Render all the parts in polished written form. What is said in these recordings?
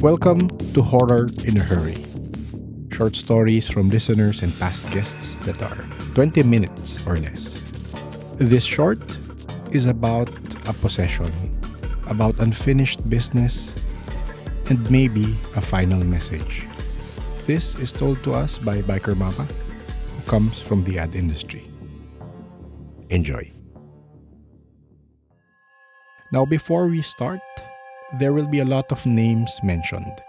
Welcome to Horror in a Hurry. Short stories from listeners and past guests that are 20 minutes or less. This short is about a possession, about unfinished business, and maybe a final message. This is told to us by Biker Mama, who comes from the ad industry. Enjoy. Now, before we start, there will be a lot of names mentioned,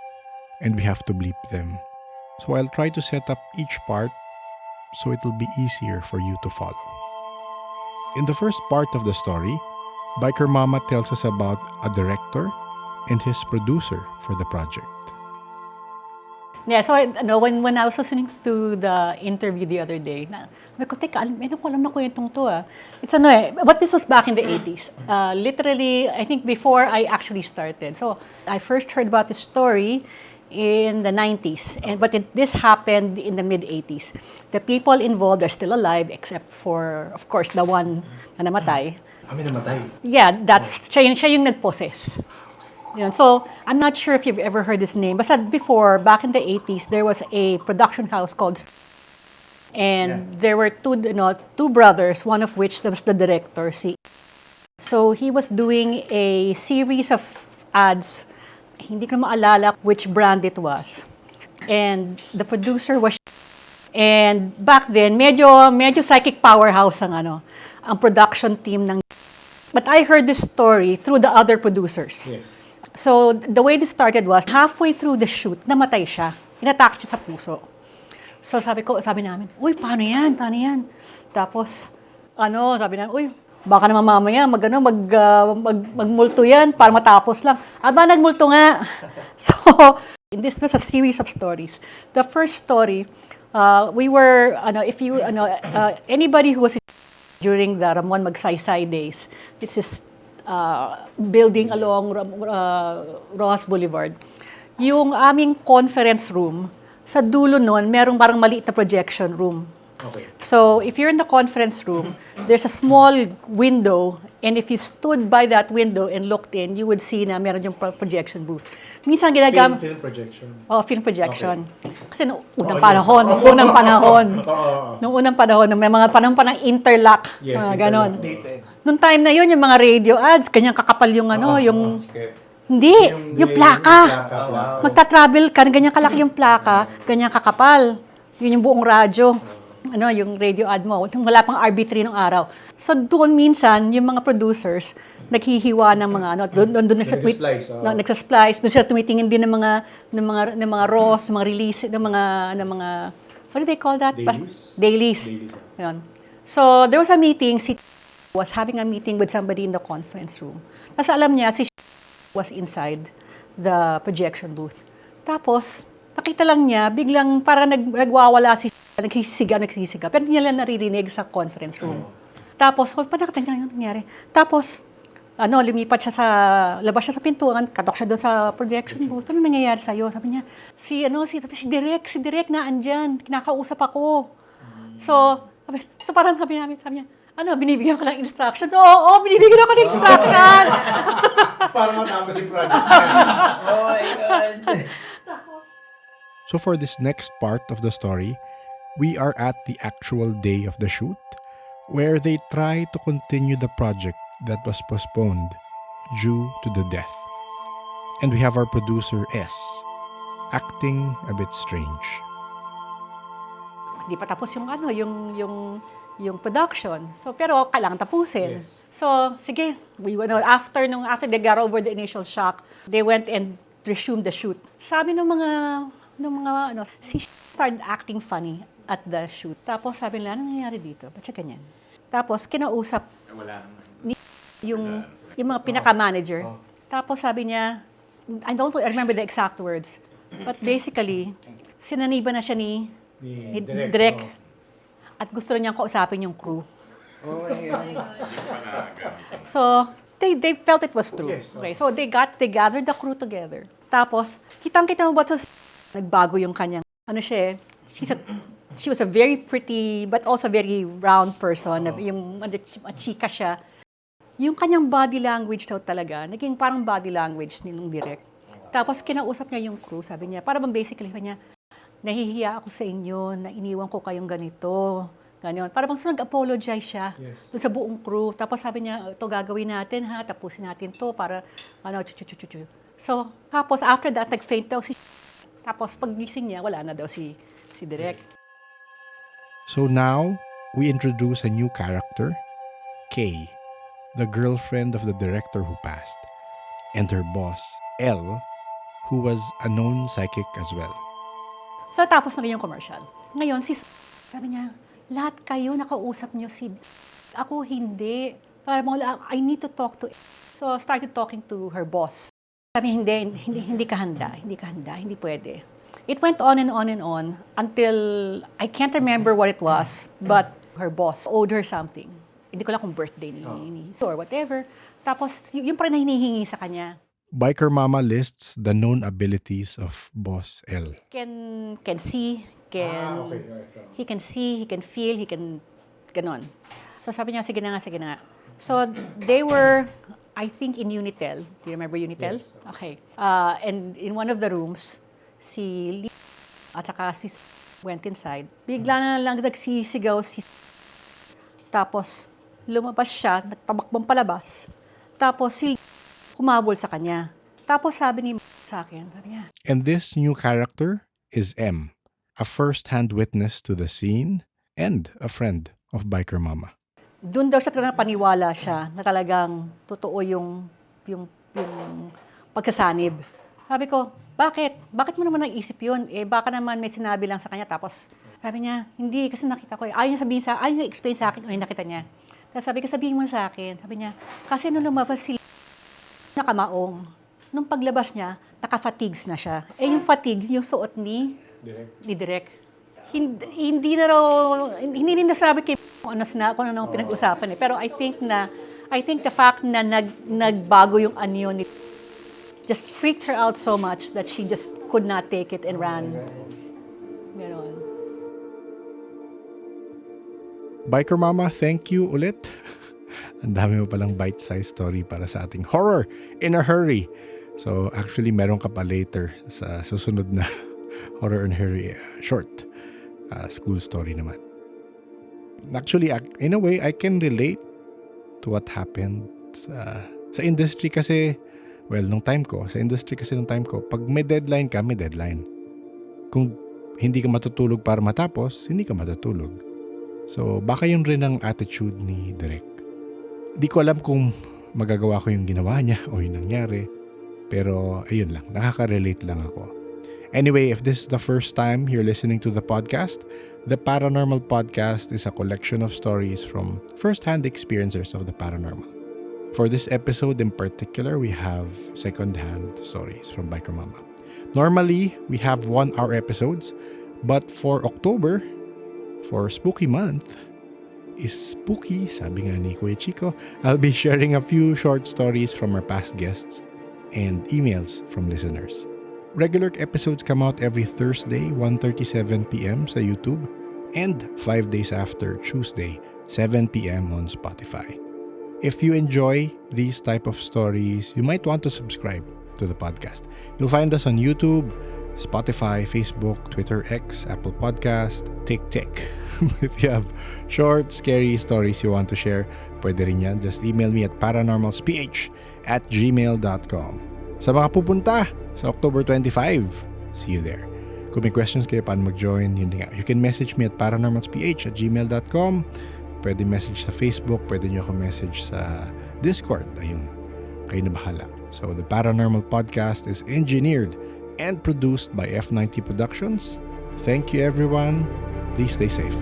and we have to bleep them. So I'll try to set up each part so it'll be easier for you to follow. In the first part of the story, Biker Mama tells us about a director and his producer for the project. Yeah, so when I was listening to the interview the other day, sabi ko, teka, alam na kwentong to ah. But this was back in the 80s. Literally, I think before I actually started. So I first heard about this story in the 90s, this happened in the mid-80s. The people involved are still alive, except for, of course, the one na namatay. Namatay? Yeah, siya yung nag-possess. So, I'm not sure if you've ever heard this name. But before, back in the 80s, there was a production house called... And there were two brothers, one of which was the director. So, he was doing a series of ads. Hindi ko maalala which brand it was. And the producer was... And back then, medyo psychic powerhouse ang production team ng... But I heard this story through the other producers. Yes. So, the way this started was, halfway through the shoot, namatay siya. Inatak siya sa puso. So, sabi namin, uy, paano yan? Tapos, sabi namin, uy, baka naman mamaya, magmulto yan para matapos lang. Aba, nagmulto nga. So, this was a series of stories. The first story, we were, anybody who was during the Ramon Magsaysay days, this is building along Rojas Boulevard. Yung aming conference room, sa dulo nun, merong parang maliit na projection room. Okay. So, if you're in the conference room, there's a small window, and if you stood by that window and looked in, you would see na meron yung projection booth. Minsan ginagamit... Film projection. Oh, film projection. Okay. Kasi noong unang panahon, may mga panahon pa ng interlock, ganon. Noong time na yun, yung mga radio ads, kanyang kakapal yung hindi, yung plaka. Magta-travel ka, ganyan kalaki yung plaka, ganyan kakapal. Yun yung buong radyo. Yung radio ad mo. Wala pang RB3 nung araw. So doon minsan, yung mga producers, naghihiwa ng mga, doon nagsasplice, doon sila tumitingin din ng mga raws, mga release, ng mga, what do they call that? Dailies. Yun. So there was a meeting, was having a meeting with somebody in the conference room. Tapos alam niya, was inside the projection booth. Tapos, nakita lang niya, biglang parang nagwawala nagsisiga. Pero hindi niya lang naririnig sa conference room. Tapos, paano niya nangyari? Tapos, lumipat siya labas siya sa pintuan, katok siya doon sa projection booth. Ano nangyayari sa'yo? Sabi niya, si Direk na andyan, kinakausap ako. So parang sabi niya, binibigyan ko ng instructions? Oo, binibigyan ako ng instruction. Para matapos yung project. Oh my God. So for this next part of the story, we are at the actual day of the shoot, where they try to continue the project that was postponed due to the death. And we have our producer, S, acting a bit strange. Hindi pa tapos yung production. So, pero kailangan tapusin. Yes. So, sige, after they got over the initial shock, they went and resumed the shoot. Sabi ng mga she started acting funny at the shoot. Tapos sabi nila, anong nangyayari dito? Ba't siya ganyan? Tapos kinausap yung mga pinaka-manager. Tapos sabi niya, I remember the exact words, but basically, sinaniba na siya ni Direk. At gusto niyang kausapin yung crew. Oh my God. So, they felt it was true. Yes, okay, so they gathered the crew together. Tapos, kitang-kita mo ba ito? Nagbago yung kanyang, she was a very pretty, but also very round person. Yung chika siya. Yung kanyang body language daw talaga, naging parang body language ni nung Direk. Tapos kinausap niya yung crew, sabi niya, para bang basically, sabi niya, nahihiya ako sa inyo, na iniwan ko kayong ganito. Ganyan. Para bang nag-apologize siya dun sa buong crew. Tapos sabi niya, ito gagawin natin ha, tapusin natin to para, So, tapos after that, nag-faint daw si Tapos paggising niya, wala na daw si Direk. So now, we introduce a new character, Kay, the girlfriend of the director who passed, and her boss, L, who was a known psychic as well. So, tapos na yung commercial. Ngayon, sabi niya, lahat kayo nakausap niyo si Ako hindi. I need to talk to So, started talking to her boss. Sabi, hindi ka handa, hindi pwede. It went on and on and on until, I can't remember what it was, but her boss owed her something. Hindi ko lang kung birthday ni or whatever. Tapos, yung pa rin na hinihingi sa kanya. Biker Mama lists the known abilities of Boss L. Can see, he can see, he can feel, he can, ganon. So sabi niya, sige na nga. So they were, I think, in Unitel. Do you remember Unitel? Yes. Okay. And in one of the rooms, si Lee at saka si went inside. Bigla na lang nagsisigaw si Tapos lumabas siya, nagtabakbang palabas. Tapos si humabol sa kanya. Tapos sabi ni sa akin, sabi niya. And this new character is M, a first-hand witness to the scene and a friend of Biker Mama. Doon daw siya talagang paniwala siya na talagang totoo yung pagkasanib. Sabi ko, bakit? Bakit mo naman naisip yun? Baka naman may sinabi lang sa kanya. Tapos sabi niya, hindi, kasi nakita ko. Ayaw niya explain sa akin ano yung nakita niya. Tapos sabi ko, sabihin mo sa akin. Sabi niya, kasi nung lumabas si nakamaong. Nung paglabas niya, naka-fatigues na siya. Yung fatigue, yung suot ni Direk. Hindi rin nasabi kay kung ano pinag-usapan. Pero I think the fact na nagbago yung anyo ni just freaked her out so much that she just could not take it and ran. Meron. Biker Mama, thank you ulit. Ang dami mo palang bite-sized story para sa ating horror in a hurry. So actually, meron ka pa later sa susunod na horror in a hurry short school story naman. Actually, in a way, I can relate to what happened sa industry kasi, nung time ko, pag may deadline ka, may deadline. Kung hindi ka matutulog para matapos, hindi ka matutulog. So baka yun rin ang attitude ni Direk. Di ko alam kung magagawa ko yung ginawa niya o yung nangyari. Pero ayun lang, nakaka-relate lang ako. Anyway, if this is the first time you're listening to the podcast, the Paranormal Podcast is a collection of stories from first-hand experiencers of the paranormal. For this episode in particular, we have second-hand stories from Biker Mama. Normally, we have 1-hour episodes, but for October, for Spooky Month, is spooky, sabi nga ni Kuya Chico, I'll be sharing a few short stories from our past guests and emails from listeners. Regular episodes come out every Thursday, 1:37 p.m. sa YouTube, and 5 days after, Tuesday, 7 p.m. on Spotify. If you enjoy these type of stories, you might want to subscribe to the podcast. You'll find us on YouTube, Spotify, Facebook, Twitter, X, Apple Podcast, TikTok. If you have short, scary stories you want to share, pwede rin yan. Just email me at paranormalsph@gmail.com. Sa mga pupunta sa October 25, see you there. Kung may questions kayo paano mag-join, yun nga. You can message me at paranormalsph@gmail.com. Pwede message sa Facebook, pwede nyo ako message sa Discord. Ayun, kayo na bahala. So, the Paranormal Podcast is engineered and produced by F90 Productions. Thank you, everyone. Please stay safe.